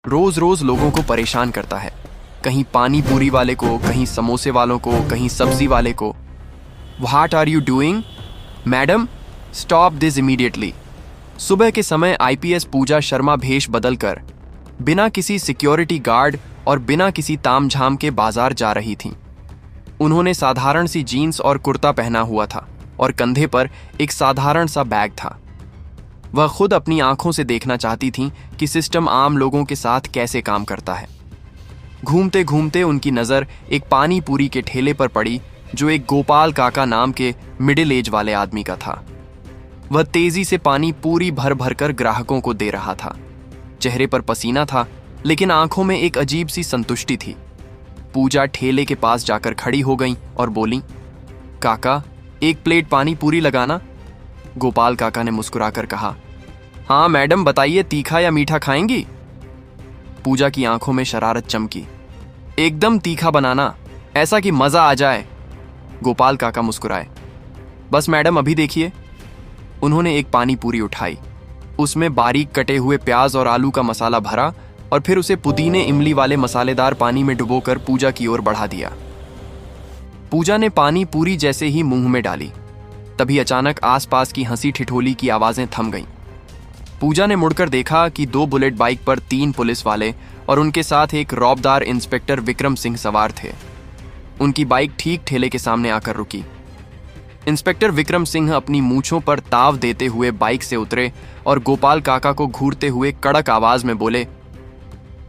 रोज रोज लोगों को परेशान करता है। कहीं पानी पूरी वाले को, कहीं समोसे वालों को, कहीं सब्जी वाले को। What are you doing madam, stop this immediately. सुबह के समय आईपीएस पूजा शर्मा भेष बदलकर बिना किसी सिक्योरिटी गार्ड और बिना किसी तामझाम के बाजार जा रही थीं। उन्होंने साधारण सी जीन्स और कुर्ता पहना हुआ था और कंधे पर एक साधारण सा बैग था। वह खुद अपनी आंखों से देखना चाहती थीं कि सिस्टम आम लोगों के साथ कैसे काम करता है। घूमते घूमते उनकी नज़र एक पानी पूरी के ठेले पर पड़ी जो एक गोपाल काका नाम के मिडिल एज वाले आदमी का था। वह तेजी से पानी पूरी भर भर कर ग्राहकों को दे रहा था। चेहरे पर पसीना था, लेकिन आंखों में एक अजीब सी संतुष्टि थी। पूजा ठेले के पास जाकर खड़ी हो गई और बोली, काका, एक प्लेट पानी पूरी लगाना। गोपाल काका ने मुस्कुराकर कहा, हाँ मैडम, बताइए, तीखा या मीठा खाएंगी? पूजा की आंखों में शरारत चमकी। एकदम तीखा बनाना, ऐसा कि मजा आ जाए। गोपाल काका मुस्कुराए। बस मैडम, अभी देखिए। उन्होंने एक पानी पूरी उठाई, उसमें बारीक कटे हुए प्याज और आलू का मसाला भरा और फिर उसे पुदीने इमली वाले मसालेदार पानी में डुबोकर पूजा की ओर बढ़ा दिया। पूजा ने पानी पूरी जैसे ही मुंह में डाली, तभी अचानक आसपास की हंसी ठिठोली की आवाजें थम गईं। पूजा ने मुड़कर देखा कि 2 बुलेट बाइक पर 3 पुलिस वाले और उनके साथ एक रौबदार इंस्पेक्टर विक्रम सिंह सवार थे। उनकी बाइक ठीक ठेले के सामने आकर रुकी। इंस्पेक्टर विक्रम सिंह अपनी मूंछों पर ताव देते हुए बाइक से उतरे और गोपाल काका को घूरते हुए कड़क आवाज में बोले,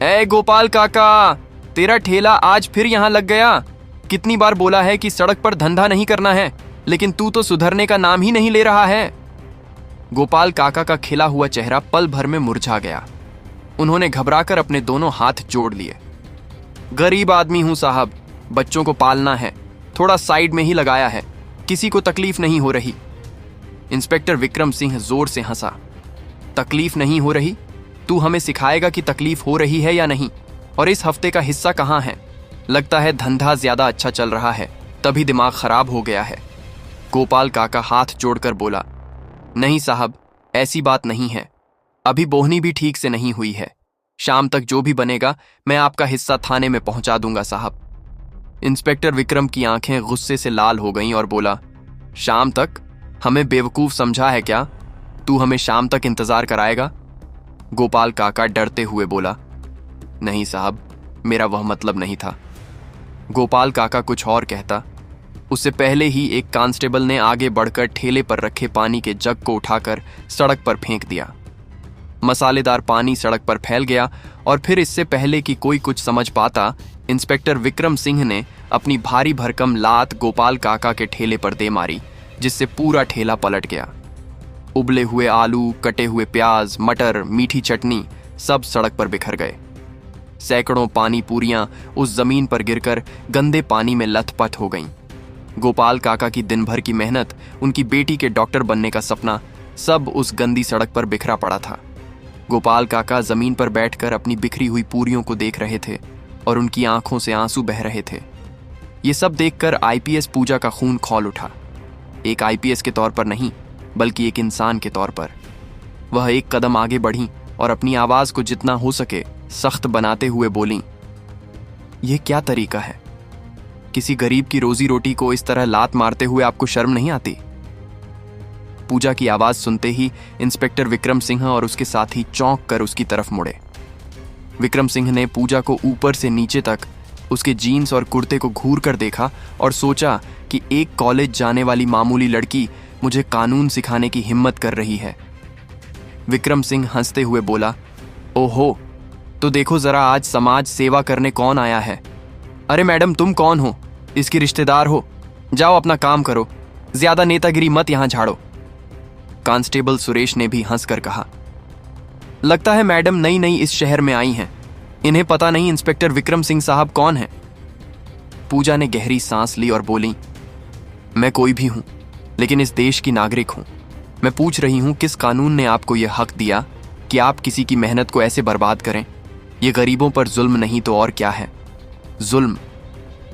ए गोपाल काका, तेरा ठेला आज फिर यहां लग गया। कितनी बार बोला है कि सड़क पर धंधा नहीं करना है, लेकिन तू तो सुधरने का नाम ही नहीं ले रहा है। गोपाल काका का खिला हुआ चेहरा पल भर में मुरझा गया। उन्होंने घबराकर अपने दोनों हाथ जोड़ लिए। गरीब आदमी हूं साहब, बच्चों को पालना है, थोड़ा साइड में ही लगाया है, किसी को तकलीफ नहीं हो रही। इंस्पेक्टर विक्रम सिंह जोर से हंसा। तकलीफ नहीं हो रही? तू हमें सिखाएगा कि तकलीफ हो रही है या नहीं? और इस हफ्ते का हिस्सा कहां है? लगता है धंधा ज्यादा अच्छा चल रहा है, तभी दिमाग खराब हो गया है। गोपाल काका हाथ जोड़कर बोला, नहीं साहब, ऐसी बात नहीं है। अभी बोहनी भी ठीक से नहीं हुई है। शाम तक जो भी बनेगा मैं आपका हिस्सा थाने में पहुंचा दूंगा साहब। इंस्पेक्टर विक्रम की आंखें गुस्से से लाल हो गईं और बोला, शाम तक? हमें बेवकूफ समझा है क्या? तू हमें शाम तक इंतजार कराएगा? गोपाल काका डरते हुए बोला, नहीं साहब, मेरा वह मतलब नहीं था। गोपाल काका कुछ और कहता, उससे पहले ही एक कांस्टेबल ने आगे बढ़कर ठेले पर रखे पानी के जग को उठाकर सड़क पर फेंक दिया। मसालेदार पानी सड़क पर फैल गया और फिर इससे पहले कि कोई कुछ समझ पाता, इंस्पेक्टर विक्रम सिंह ने अपनी भारी भरकम लात गोपाल काका के ठेले पर दे मारी, जिससे पूरा ठेला पलट गया। उबले हुए आलू, कटे हुए प्याज, मटर, मीठी चटनी सब सड़क पर बिखर गए। सैकड़ों पानी पूरियां उस जमीन पर गिरकर गंदे पानी में लथपथ हो गईं। गोपाल काका की दिन भर की मेहनत, उनकी बेटी के डॉक्टर बनने का सपना, सब उस गंदी सड़क पर बिखरा पड़ा था। गोपाल काका जमीन पर बैठकर अपनी बिखरी हुई पूरियों को देख रहे थे और उनकी आंखों से आंसू बह रहे थे। ये सब देखकर आईपीएस पूजा का खून खौल उठा। एक आईपीएस के तौर पर नहीं, बल्कि एक इंसान के तौर पर। वह एक कदम आगे बढ़ी और अपनी आवाज को जितना हो सके सख्त बनाते हुए बोली, यह क्या तरीका है? किसी गरीब की रोजी रोटी को इस तरह लात मारते हुए आपको शर्म नहीं आती? पूजा की आवाज सुनते ही इंस्पेक्टर विक्रम सिंह और उसके साथी चौंक कर उसकी तरफ मुड़े। विक्रम सिंह ने पूजा को ऊपर से नीचे तक उसके जीन्स और कुर्ते को घूर कर देखा और सोचा कि एक कॉलेज जाने वाली मामूली लड़की मुझे कानून सिखाने की हिम्मत कर रही है। विक्रम सिंह हंसते हुए बोला, ओहो, तो देखो जरा आज समाज सेवा करने कौन आया है। अरे मैडम, तुम कौन हो? इसकी रिश्तेदार हो? जाओ अपना काम करो, ज्यादा नेतागिरी मत यहां झाड़ो। कांस्टेबल सुरेश ने भी हंसकर कहा, लगता है मैडम नई नई इस शहर में आई हैं, इन्हें पता नहीं इंस्पेक्टर विक्रम सिंह साहब कौन है। पूजा ने गहरी सांस ली और बोली, मैं कोई भी हूं, लेकिन इस देश की नागरिक हूं। मैं पूछ रही हूं, किस कानून ने आपको यह हक दिया कि आप किसी की मेहनत को ऐसे बर्बाद करें? यह गरीबों पर जुल्म नहीं तो और क्या है? जुल्म।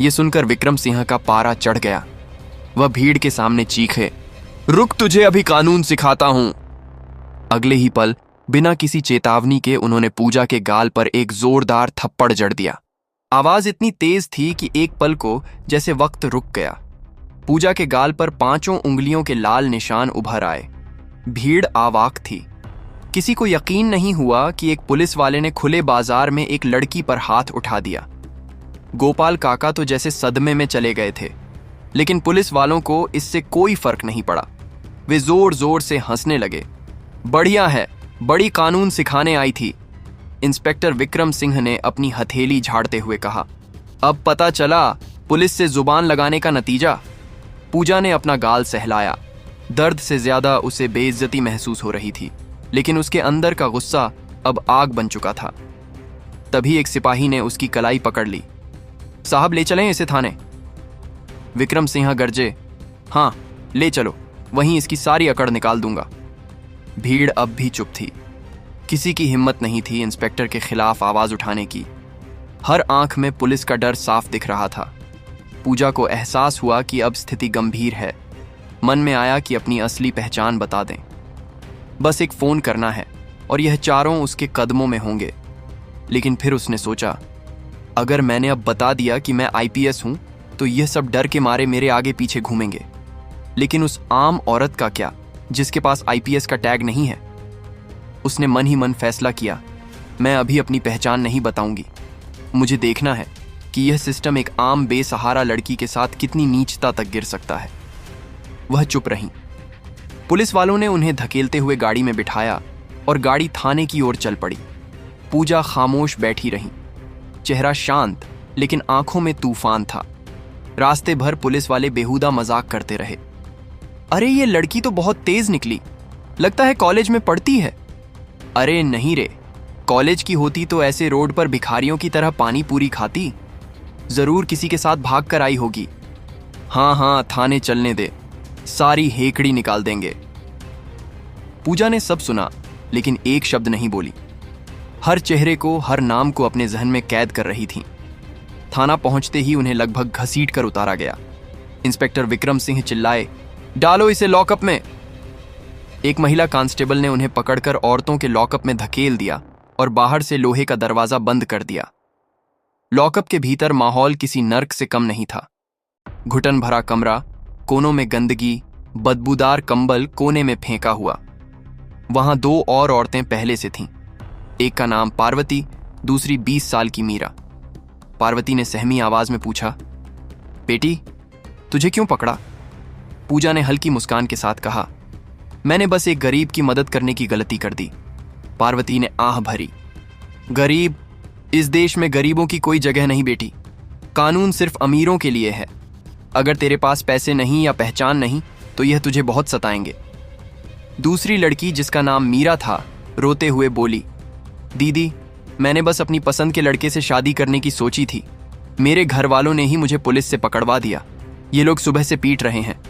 यह सुनकर विक्रम सिंह का पारा चढ़ गया। वह भीड़ के सामने चीखे, रुक, तुझे अभी कानून सिखाता हूं। अगले ही पल बिना किसी चेतावनी के उन्होंने पूजा के गाल पर एक जोरदार थप्पड़ जड़ दिया। आवाज इतनी तेज थी कि एक पल को जैसे वक्त रुक गया। पूजा के गाल पर 5 उंगलियों के लाल निशान उभर आए। भीड़ आवाक थी। किसी को यकीन नहीं हुआ कि एक पुलिस वाले ने खुले बाजार में एक लड़की पर हाथ उठा दिया। गोपाल काका तो जैसे सदमे में चले गए थे, लेकिन पुलिस वालों को इससे कोई फर्क नहीं पड़ा। वे जोर जोर से हंसने लगे। बढ़िया है, बड़ी कानून सिखाने आई थी, इंस्पेक्टर विक्रम सिंह ने अपनी हथेली झाड़ते हुए कहा। अब पता चला पुलिस से जुबान लगाने का नतीजा। पूजा ने अपना गाल सहलाया। दर्द से ज्यादा उसे बेइज्जती महसूस हो रही थी, लेकिन उसके अंदर का गुस्सा अब आग बन चुका था। तभी एक सिपाही ने उसकी कलाई पकड़ ली। साहब ले चलें इसे थाने। विक्रम सिंह गरजे, हाँ ले चलो, वहीं इसकी सारी अकड़ निकाल दूंगा। भीड़ अब भी चुप थी। किसी की हिम्मत नहीं थी इंस्पेक्टर के खिलाफ आवाज उठाने की। हर आंख में पुलिस का डर साफ दिख रहा था। पूजा को एहसास हुआ कि अब स्थिति गंभीर है। मन में आया कि अपनी असली पहचान बता दें। बस एक फोन करना है और यह चारों उसके कदमों में होंगे। लेकिन फिर उसने सोचा, अगर मैंने अब बता दिया कि मैं आईपीएस हूं तो यह सब डर के मारे मेरे आगे पीछे घूमेंगे। लेकिन उस आम औरत का क्या जिसके पास आईपीएस का टैग नहीं है? उसने मन ही मन फैसला किया, मैं अभी अपनी पहचान नहीं बताऊंगी। मुझे देखना है कि यह सिस्टम एक आम बेसहारा लड़की के साथ कितनी नीचता तक गिर सकता है। वह चुप रहीं। पुलिस वालों ने उन्हें धकेलते हुए गाड़ी में बिठाया और गाड़ी थाने की ओर चल पड़ी। पूजा खामोश बैठी रही, चेहरा शांत, लेकिन आंखों में तूफान था। रास्ते भर पुलिस वाले बेहुदा मजाक करते रहे। अरे ये लड़की तो बहुत तेज निकली, लगता है कॉलेज में पढ़ती है। अरे नहीं रे, कॉलेज की होती तो ऐसे रोड पर भिखारियों की तरह पानी पूरी खाती। जरूर किसी के साथ भाग कर आई होगी। हाँ हाँ, थाने चलने दे, सारी हेकड़ी निकाल देंगे। पूजा ने सब सुना, लेकिन एक शब्द नहीं बोली। हर चेहरे को, हर नाम को अपने जहन में कैद कर रही थी। थाना पहुंचते ही उन्हें लगभग घसीट कर उतारा गया। इंस्पेक्टर विक्रम सिंह चिल्लाए, डालो इसे लॉकअप में। एक महिला कांस्टेबल ने उन्हें पकड़कर औरतों के लॉकअप में धकेल दिया और बाहर से लोहे का दरवाजा बंद कर दिया। लॉकअप के भीतर माहौल किसी नर्क से कम नहीं था। घुटन भरा कमरा, कोनों में गंदगी, बदबूदार कंबल कोने में फेंका हुआ। वहां 2 और औरतें पहले से थीं। एक का नाम पार्वती, दूसरी 20 साल की मीरा। पार्वती ने सहमी आवाज में पूछा, बेटी तुझे क्यों पकड़ा? पूजा ने हल्की मुस्कान के साथ कहा, मैंने बस एक गरीब की मदद करने की गलती कर दी। पार्वती ने आह भरी, गरीब? इस देश में गरीबों की कोई जगह नहीं बेटी। कानून सिर्फ अमीरों के लिए है। अगर तेरे पास पैसे नहीं या पहचान नहीं तो यह तुझे बहुत सताएंगे। दूसरी लड़की, जिसका नाम मीरा था, रोते हुए बोली, दीदी मैंने बस अपनी पसंद के लड़के से शादी करने की सोची थी। मेरे घर वालों ने ही मुझे पुलिस से पकड़वा दिया। ये लोग सुबह से पीट रहे हैं,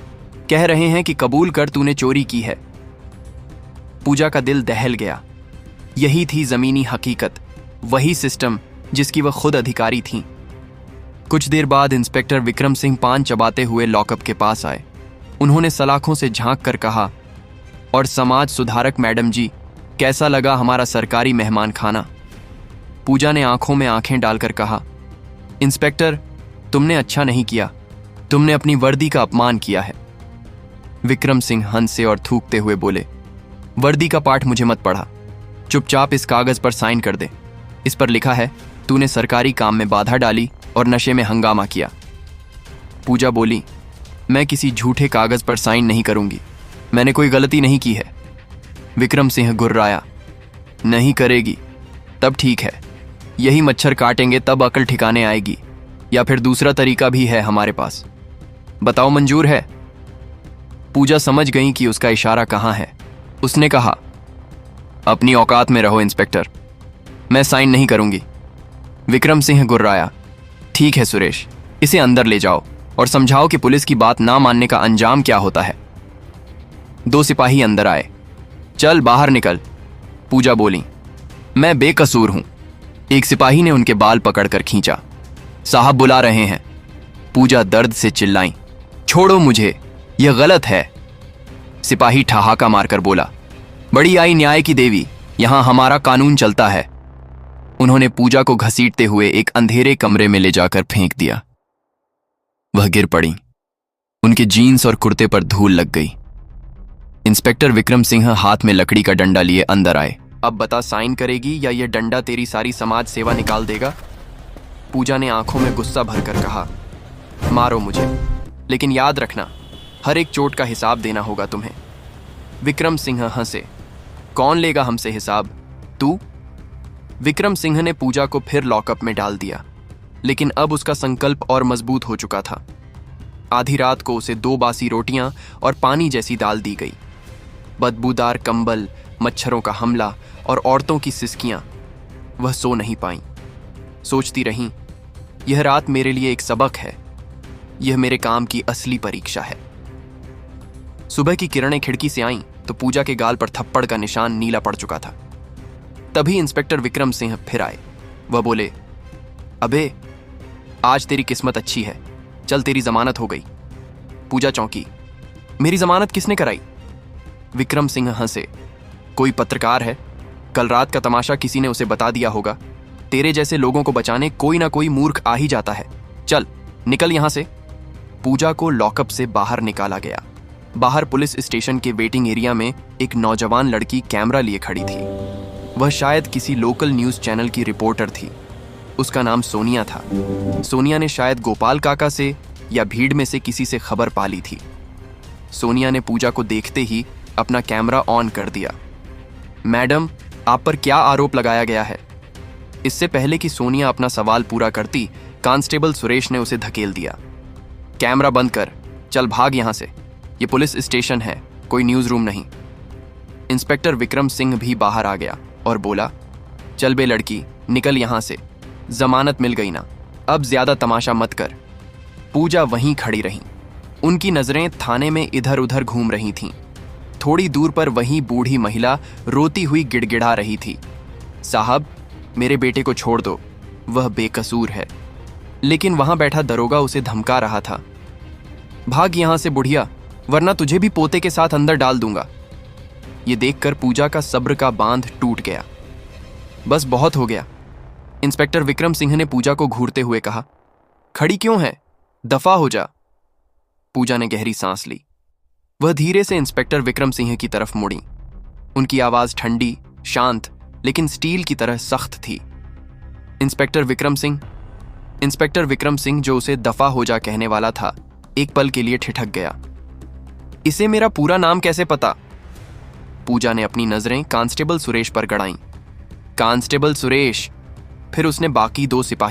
कह रहे हैं कि कबूल कर तूने चोरी की है। पूजा का दिल दहल गया। यही थी जमीनी हकीकत, वही सिस्टम जिसकी वह खुद अधिकारी थीं। कुछ देर बाद इंस्पेक्टर विक्रम सिंह पान चबाते हुए लॉकअप के पास आए। उन्होंने सलाखों से झांक कर कहा, और समाज सुधारक मैडम जी, कैसा लगा हमारा सरकारी मेहमान खाना? पूजा ने आंखों में आंखें डालकर कहा, इंस्पेक्टर तुमने अच्छा नहीं किया, तुमने अपनी वर्दी का अपमान किया है। विक्रम सिंह हंसे और थूकते हुए बोले, वर्दी का पाठ मुझे मत पढ़ा, चुपचाप इस कागज पर साइन कर दे। इस पर लिखा है तूने सरकारी काम में बाधा डाली और नशे में हंगामा किया। पूजा बोली, मैं किसी झूठे कागज पर साइन नहीं करूंगी, मैंने कोई गलती नहीं की है। विक्रम सिंह गुर्राया, नहीं करेगी? तब ठीक है, यही मच्छर काटेंगे तब अकल ठिकाने आएगी, या फिर दूसरा तरीका भी है हमारे पास। बताओ मंजूर है? पूजा समझ गई कि उसका इशारा कहाँ है। उसने कहा, अपनी औकात में रहो इंस्पेक्टर, मैं साइन नहीं करूंगी। विक्रम सिंह गुर्राया, ठीक है सुरेश, इसे अंदर ले जाओ और समझाओ कि पुलिस की बात ना मानने का अंजाम क्या होता है। 2 सिपाही अंदर आए। चल बाहर निकल, पूजा बोली, मैं बेकसूर हूं। एक सिपाही ने उनके बाल पकड़कर खींचा। साहब बुला रहे हैं। पूजा दर्द से चिल्लाई, छोड़ो मुझे, यह गलत है। सिपाही ठहाका मारकर बोला, बड़ी आई न्याय की देवी, यहां हमारा कानून चलता है। उन्होंने पूजा को घसीटते हुए एक अंधेरे कमरे में ले जाकर फेंक दिया। वह गिर पड़ी। उनके जीन्स और कुर्ते पर धूल लग गई। इंस्पेक्टर विक्रम सिंह हाथ में लकड़ी का डंडा लिए अंदर आए। अब बता, साइन करेगी या यह डंडा तेरी सारी समाज सेवा निकाल देगा? पूजा ने आंखों में गुस्सा भरकर कहा, मारो मुझे, लेकिन याद रखना, हर एक चोट का हिसाब देना होगा तुम्हें। विक्रम सिंह हंसे। कौन लेगा हमसे हिसाब? तू? विक्रम सिंह ने पूजा को फिर लॉकअप में डाल दिया, लेकिन अब उसका संकल्प और मजबूत हो चुका था। आधी रात को उसे 2 बासी रोटियां और पानी जैसी दाल दी गई। बदबूदार कंबल, मच्छरों का हमला और औरतों की सिसकियां। वह सो नहीं पाईं। सोचती रहीं, यह रात मेरे लिए एक सबक है। यह मेरे काम की असली परीक्षा है। सुबह की किरणें खिड़की से आईं तो पूजा के गाल पर थप्पड़ का निशान नीला पड़ चुका था। तभी इंस्पेक्टर विक्रम सिंह फिर आए। वह बोले, अबे, आज तेरी किस्मत अच्छी है, चल तेरी जमानत हो गई। पूजा चौंकी। मेरी जमानत किसने कराई? विक्रम सिंह हंसे। कोई पत्रकार है, कल रात का तमाशा किसी ने उसे बता दिया होगा। तेरे जैसे लोगों को बचाने कोई ना कोई मूर्ख आ ही जाता है। चल निकल यहां से। पूजा को लॉकअप से बाहर निकाला गया। बाहर पुलिस स्टेशन के वेटिंग एरिया में एक नौजवान लड़की कैमरा लिए खड़ी थी। वह शायद किसी लोकल न्यूज चैनल की रिपोर्टर थी। उसका नाम सोनिया था। सोनिया ने शायद गोपाल काका से या भीड़ में से किसी से खबर पा ली थी। सोनिया ने पूजा को देखते ही अपना कैमरा ऑन कर दिया। मैडम, आप पर क्या आरोप लगाया गया है? इससे पहले कि सोनिया अपना सवाल पूरा करती, कांस्टेबल सुरेश ने उसे धकेल दिया। कैमरा बंद कर, चल भाग यहां से। ये पुलिस स्टेशन है, कोई न्यूज रूम नहीं। इंस्पेक्टर विक्रम सिंह भी बाहर आ गया और बोला, चल बे लड़की, निकल यहां से। जमानत मिल गई ना, अब ज्यादा तमाशा मत कर। पूजा वहीं खड़ी रही। उनकी नजरें थाने में इधर उधर घूम रही थीं। थोड़ी दूर पर वहीं बूढ़ी महिला रोती हुई गिड़गिड़ा रही थी, साहब, मेरे बेटे को छोड़ दो, वह बेकसूर है। लेकिन वहां बैठा दरोगा उसे धमका रहा था, भाग यहां से बुढ़िया, वरना तुझे भी पोते के साथ अंदर डाल दूंगा। ये देखकर पूजा का सब्र का बांध टूट गया। बस बहुत हो गया। इंस्पेक्टर विक्रम सिंह ने पूजा को घूरते हुए कहा, खड़ी क्यों है, दफा हो जा। पूजा ने गहरी सांस ली। वह धीरे से इंस्पेक्टर विक्रम सिंह की तरफ मुड़ी। उनकी आवाज ठंडी, शांत, लेकिन स्टील की तरह सख्त थी। इंस्पेक्टर विक्रम सिंह जो उसे दफा हो जा कहने वाला था, एक पल के लिए ठिठक गया। इसे मेरा पूरा नाम कैसे पता? पूजा ने अपनी नजरें कांस्टेबल सुरेश पर गड़ाईं। कांस्टेबल सुरेश। फिर उसने बाकी 2 सिपाही